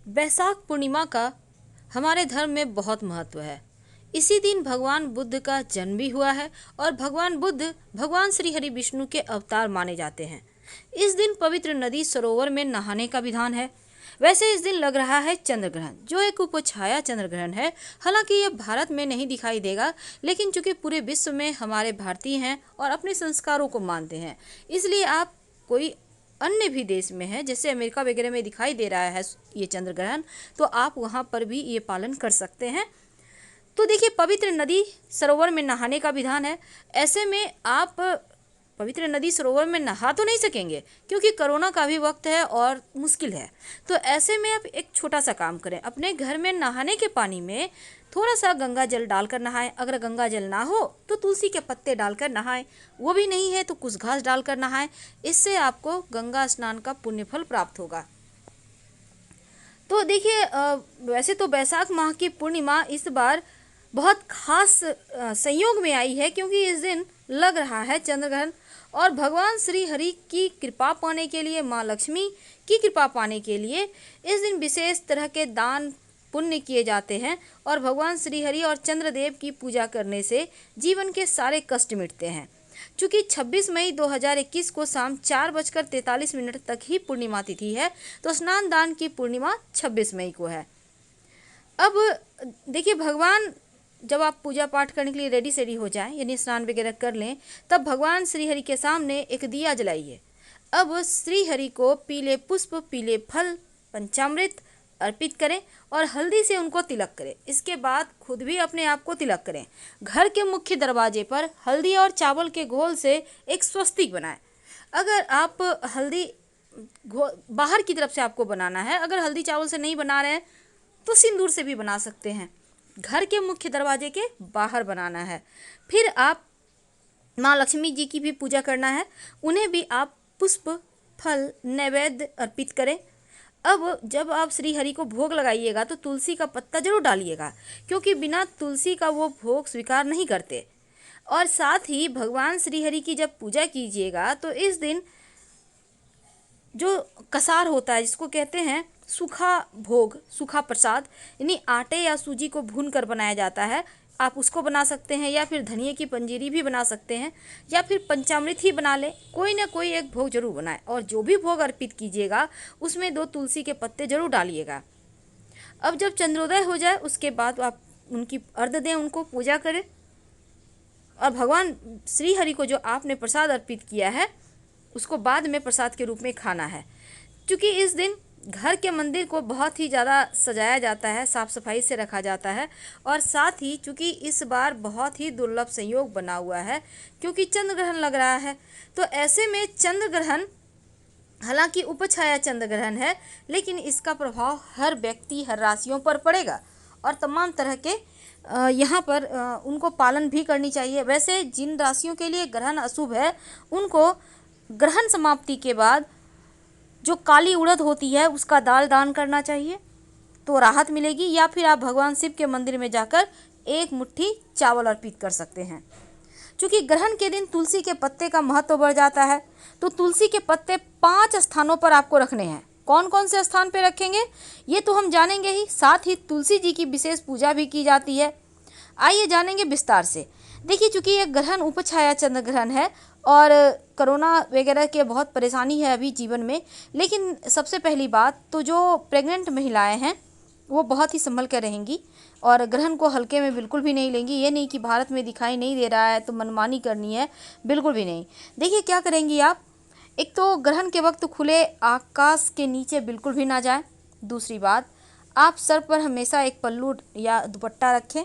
बैसाख पूर्णिमा का हमारे धर्म में बहुत महत्व है। इसी दिन भगवान बुद्ध का जन्म भी हुआ है और भगवान बुद्ध भगवान श्री हरि विष्णु के अवतार माने जाते हैं। इस दिन पवित्र नदी सरोवर में नहाने का विधान है। वैसे इस दिन लग रहा है चंद्र ग्रहण, जो एक उपछाया चंद्र ग्रहण है। हालांकि ये भारत में नहीं दिखाई देगा, लेकिन चूंकि पूरे विश्व में हमारे भारतीय हैं और अपने संस्कारों को मानते हैं, इसलिए आप कोई अन्य भी देश में है, जैसे अमेरिका वगैरह में दिखाई दे रहा है ये चंद्र ग्रहण, तो आप वहाँ पर भी ये पालन कर सकते हैं। तो देखिए, पवित्र नदी सरोवर में नहाने का विधान है। ऐसे में आप पवित्र नदी सरोवर में नहा तो नहीं सकेंगे, क्योंकि कोरोना का भी वक्त है और मुश्किल है। तो ऐसे में आप एक छोटा सा काम करें, अपने घर में नहाने के पानी में थोड़ा सा गंगा जल डालकर नहाएं। अगर गंगा जल ना हो तो तुलसी के पत्ते डालकर नहाएं, वो भी नहीं है तो कुछ घास डालकर नहाएं। इससे आपको गंगा स्नान का पुण्य फल प्राप्त होगा। तो देखिए, वैसे तो बैसाख माह की पूर्णिमा इस बार बहुत खास संयोग में आई है, क्योंकि इस दिन लग रहा है चंद्र ग्रहण और भगवान श्री हरि की कृपा पाने के लिए, माँ लक्ष्मी की कृपा पाने के लिए इस दिन विशेष तरह के दान पुण्य किए जाते हैं और भगवान श्री हरि और चंद्रदेव की पूजा करने से जीवन के सारे कष्ट मिटते हैं। चूँकि 26 मई 2021 को शाम 4:43 तक ही पूर्णिमा तिथि है, तो स्नान दान की पूर्णिमा 26 मई को है। अब देखिए, भगवान जब आप पूजा पाठ करने के लिए रेडी सेडी हो जाएं, यानी स्नान वगैरह कर लें, तब भगवान श्री हरि के सामने एक दिया जलाइए। अब श्री हरि को पीले पुष्प, पीले फल, पंचामृत अर्पित करें और हल्दी से उनको तिलक करें। इसके बाद खुद भी अपने आप को तिलक करें। घर के मुख्य दरवाजे पर हल्दी और चावल के घोल से एक स्वस्तिक बनाएं। अगर आप हल्दी बाहर की तरफ से आपको बनाना है, अगर हल्दी चावल से नहीं बना रहे हैं तो सिंदूर से भी बना सकते हैं। घर के मुख्य दरवाजे के बाहर बनाना है। फिर आप माँ लक्ष्मी जी की भी पूजा करना है, उन्हें भी आप पुष्प, फल, नैवेद्य अर्पित करें। अब जब आप श्री हरि को भोग लगाइएगा तो तुलसी का पत्ता जरूर डालिएगा, क्योंकि बिना तुलसी का वो भोग स्वीकार नहीं करते। और साथ ही भगवान श्री हरि की जब पूजा कीजिएगा तो इस दिन जो कसार होता है, जिसको कहते हैं सूखा भोग, सूखा प्रसाद, यानी आटे या सूजी को भून कर बनाया जाता है, आप उसको बना सकते हैं, या फिर धनिए की पंजीरी भी बना सकते हैं, या फिर पंचामृत ही बना लें। कोई ना कोई एक भोग जरूर बनाएं और जो भी भोग अर्पित कीजिएगा उसमें 2 तुलसी के पत्ते जरूर डालिएगा। अब जब चंद्रोदय हो जाए उसके बाद आप उनकी अर्घ्य दें, उनको पूजा करें और भगवान श्री हरि को जो आपने प्रसाद अर्पित किया है उसको बाद में प्रसाद के रूप में खाना है। क्योंकि इस दिन घर के मंदिर को बहुत ही ज़्यादा सजाया जाता है, साफ़ सफाई से रखा जाता है, और साथ ही चूँकि इस बार बहुत ही दुर्लभ संयोग बना हुआ है, क्योंकि चंद्र ग्रहण लग रहा है। तो ऐसे में चंद्र ग्रहण, हालांकि उपछाया चंद्र ग्रहण है, लेकिन इसका प्रभाव हर व्यक्ति, हर राशियों पर पड़ेगा और तमाम तरह के यहाँ पर उनको पालन भी करनी चाहिए। वैसे जिन राशियों के लिए ग्रहण अशुभ है, उनको ग्रहण समाप्ति के बाद जो काली उड़द होती है उसका दान करना चाहिए, तो राहत मिलेगी। या फिर आप भगवान शिव के मंदिर में जाकर एक मुट्ठी चावल अर्पित कर सकते हैं। क्योंकि ग्रहण के दिन तुलसी के पत्ते का महत्व बढ़ जाता है, तो तुलसी के पत्ते 5 स्थानों पर आपको रखने हैं। कौन कौन से स्थान पर रखेंगे ये तो हम जानेंगे ही, साथ ही तुलसी जी की विशेष पूजा भी की जाती है। आइए जानेंगे विस्तार से। देखिए, चूँकि यह ग्रहण उपछाया चंद्र ग्रहण है और कोरोना वगैरह के बहुत परेशानी है अभी जीवन में, लेकिन सबसे पहली बात तो जो प्रेग्नेंट महिलाएं हैं वो बहुत ही संभल कर रहेंगी और ग्रहण को हल्के में बिल्कुल भी नहीं लेंगी। ये नहीं कि भारत में दिखाई नहीं दे रहा है तो मनमानी करनी है, बिल्कुल भी नहीं। देखिए क्या करेंगी आप, एक तो ग्रहण के वक्त खुले आकाश के नीचे बिल्कुल भी ना जाएं। दूसरी बात, आप सर पर हमेशा एक पल्लू या दुपट्टा रखें।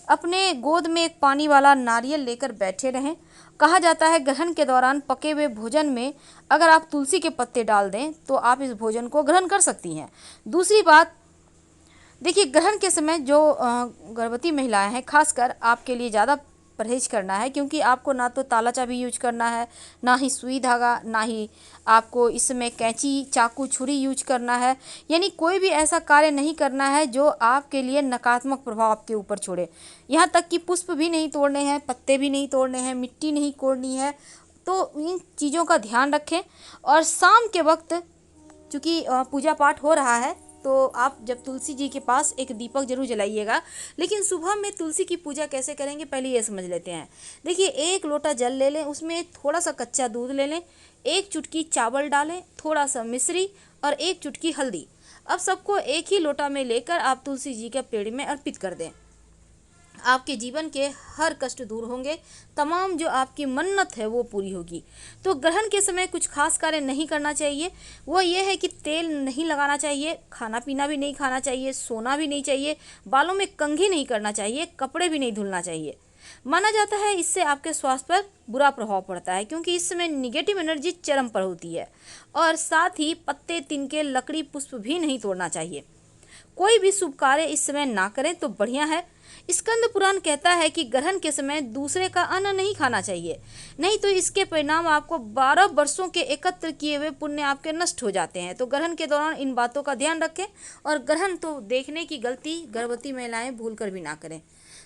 अपने गोद में एक पानी वाला नारियल लेकर बैठे रहें। कहा जाता है ग्रहण के दौरान पके हुए भोजन में अगर आप तुलसी के पत्ते डाल दें तो आप इस भोजन को ग्रहण कर सकती हैं। दूसरी बात, देखिए ग्रहण के समय जो गर्भवती महिलाएं हैं, खासकर आपके लिए ज़्यादा परहेज करना है, क्योंकि आपको ना तो ताला चाबी यूज करना है, ना ही सुई धागा, ना ही आपको इसमें कैंची, चाकू, छुरी यूज करना है। यानी कोई भी ऐसा कार्य नहीं करना है जो आपके लिए नकारात्मक प्रभाव आपके ऊपर छोड़े। यहाँ तक कि पुष्प भी नहीं तोड़ने हैं, पत्ते भी नहीं तोड़ने हैं, मिट्टी नहीं कोड़नी है। तो इन चीज़ों का ध्यान रखें। और शाम के वक्त चूँकि पूजा पाठ हो रहा है तो आप जब तुलसी जी के पास एक दीपक जरूर जलाइएगा। लेकिन सुबह में तुलसी की पूजा कैसे करेंगे पहले ये समझ लेते हैं। देखिए, 1 लोटा जल ले लें, उसमें थोड़ा सा कच्चा दूध ले लें, 1 चुटकी चावल डालें, थोड़ा सा मिश्री और 1 चुटकी हल्दी। अब सबको एक ही लोटा में लेकर आप तुलसी जी के पेड़ में अर्पित कर दें। आपके जीवन के हर कष्ट दूर होंगे, तमाम जो आपकी मन्नत है वो पूरी होगी। तो ग्रहण के समय कुछ खास कार्य नहीं करना चाहिए। वो ये है कि तेल नहीं लगाना चाहिए, खाना पीना भी नहीं खाना चाहिए, सोना भी नहीं चाहिए, बालों में कंघी नहीं करना चाहिए, कपड़े भी नहीं धुलना चाहिए। माना जाता है इससे आपके स्वास्थ्य पर बुरा प्रभाव पड़ता है, क्योंकि इस समय निगेटिव एनर्जी चरम पर होती है। और साथ ही पत्ते, तिनके, लकड़ी, पुष्प भी नहीं तोड़ना चाहिए। कोई भी शुभ कार्य इस समय ना करें तो बढ़िया है। स्कंद पुराण कहता है कि ग्रहण के समय दूसरे का अन्न नहीं खाना चाहिए, नहीं तो इसके परिणाम आपको 12 वर्षों के एकत्र किए हुए पुण्य आपके नष्ट हो जाते हैं। तो ग्रहण के दौरान इन बातों का ध्यान रखें। और ग्रहण तो देखने की गलती गर्भवती महिलाएं भूलकर भी ना करें।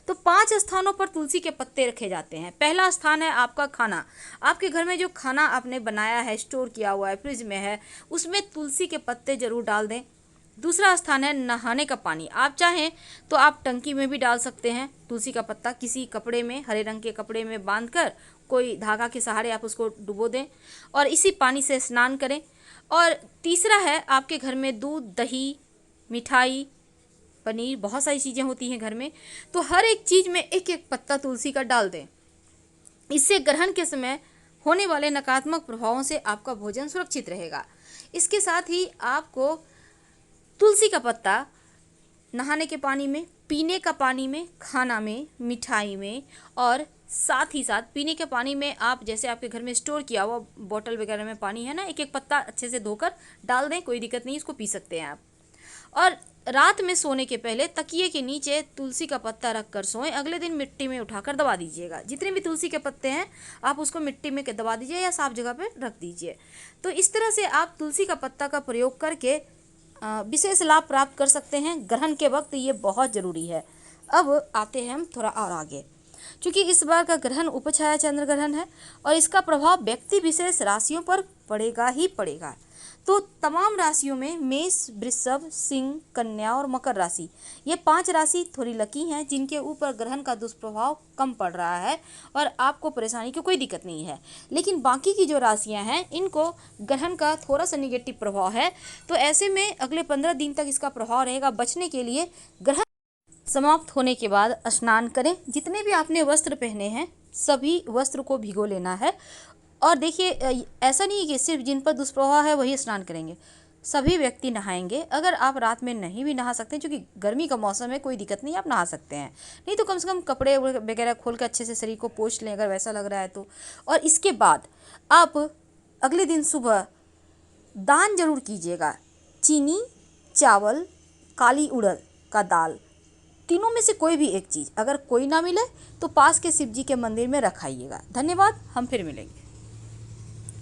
तो 5 स्थानों पर तुलसी के पत्ते रखे जाते हैं। पहला स्थान है आपका खाना। आपके घर में जो खाना आपने बनाया है, स्टोर किया हुआ है, फ्रिज में है, उसमें तुलसी के पत्ते जरूर डाल दें। दूसरा स्थान है नहाने का पानी। आप चाहें तो आप टंकी में भी डाल सकते हैं तुलसी का पत्ता, किसी कपड़े में, हरे रंग के कपड़े में बांधकर कोई धागा के सहारे आप उसको डुबो दें और इसी पानी से स्नान करें। और तीसरा है आपके घर में दूध, दही, मिठाई, पनीर, बहुत सारी चीज़ें होती हैं घर में, तो हर एक चीज़ में एक एक पत्ता तुलसी का डाल दें। इससे ग्रहण के समय होने वाले नकारात्मक प्रभावों से आपका भोजन सुरक्षित रहेगा। इसके साथ ही आपको तुलसी का पत्ता नहाने के पानी में, पीने का पानी में, खाना में, मिठाई में और साथ ही साथ पीने के पानी में आप जैसे आपके घर में स्टोर किया हुआ बोतल वगैरह में पानी है ना, एक एक पत्ता अच्छे से धोकर डाल दें, कोई दिक्कत नहीं, इसको पी सकते हैं आप। और रात में सोने के पहले तकिए के नीचे तुलसी का पत्ता रख कर सोएं। अगले दिन मिट्टी में उठाकर दबा दीजिएगा। जितने भी तुलसी के पत्ते हैं आप उसको मिट्टी में दबा दीजिए या साफ जगह पे रख दीजिए। तो इस तरह से आप तुलसी का पत्ता का प्रयोग करके विशेष लाभ प्राप्त कर सकते हैं। ग्रहण के वक्त ये बहुत ज़रूरी है। अब आते हैं हम थोड़ा और आगे, क्योंकि इस बार का ग्रहण उपछाया चंद्र ग्रहण है और इसका प्रभाव व्यक्ति विशेष राशियों पर पड़ेगा ही पड़ेगा। तो तमाम राशियों में मेष, वृषभ, सिंह, कन्या और मकर राशि, ये 5 राशि थोड़ी लकी हैं जिनके ऊपर ग्रहण का दुष्प्रभाव कम पड़ रहा है और आपको परेशानी की कोई दिक्कत नहीं है। लेकिन बाकी की जो राशियां हैं इनको ग्रहण का थोड़ा सा निगेटिव प्रभाव है। तो ऐसे में अगले 15 दिन तक इसका प्रभाव रहेगा। बचने के लिए ग्रहण समाप्त होने के बाद स्नान करें। जितने भी आपने वस्त्र पहने हैं सभी वस्त्र को भिगो लेना है। और देखिए, ऐसा नहीं है कि सिर्फ जिन पर दुष्प्रभाव है वही स्नान करेंगे, सभी व्यक्ति नहाएंगे। अगर आप रात में नहीं भी नहा सकते हैं, क्योंकि गर्मी का मौसम है, कोई दिक्कत नहीं, आप नहा सकते हैं। नहीं तो कम से कम कपड़े वगैरह खोल कर अच्छे से शरीर को पोंछ लें अगर वैसा लग रहा है तो। और इसके बाद आप अगले दिन सुबह दान जरूर कीजिएगा। चीनी, चावल, काली उड़द का दाल, तीनों में से कोई भी एक चीज़। अगर कोई ना मिले तो पास के शिव जी के मंदिर में रखाइएगा। धन्यवाद, हम फिर मिलेंगे।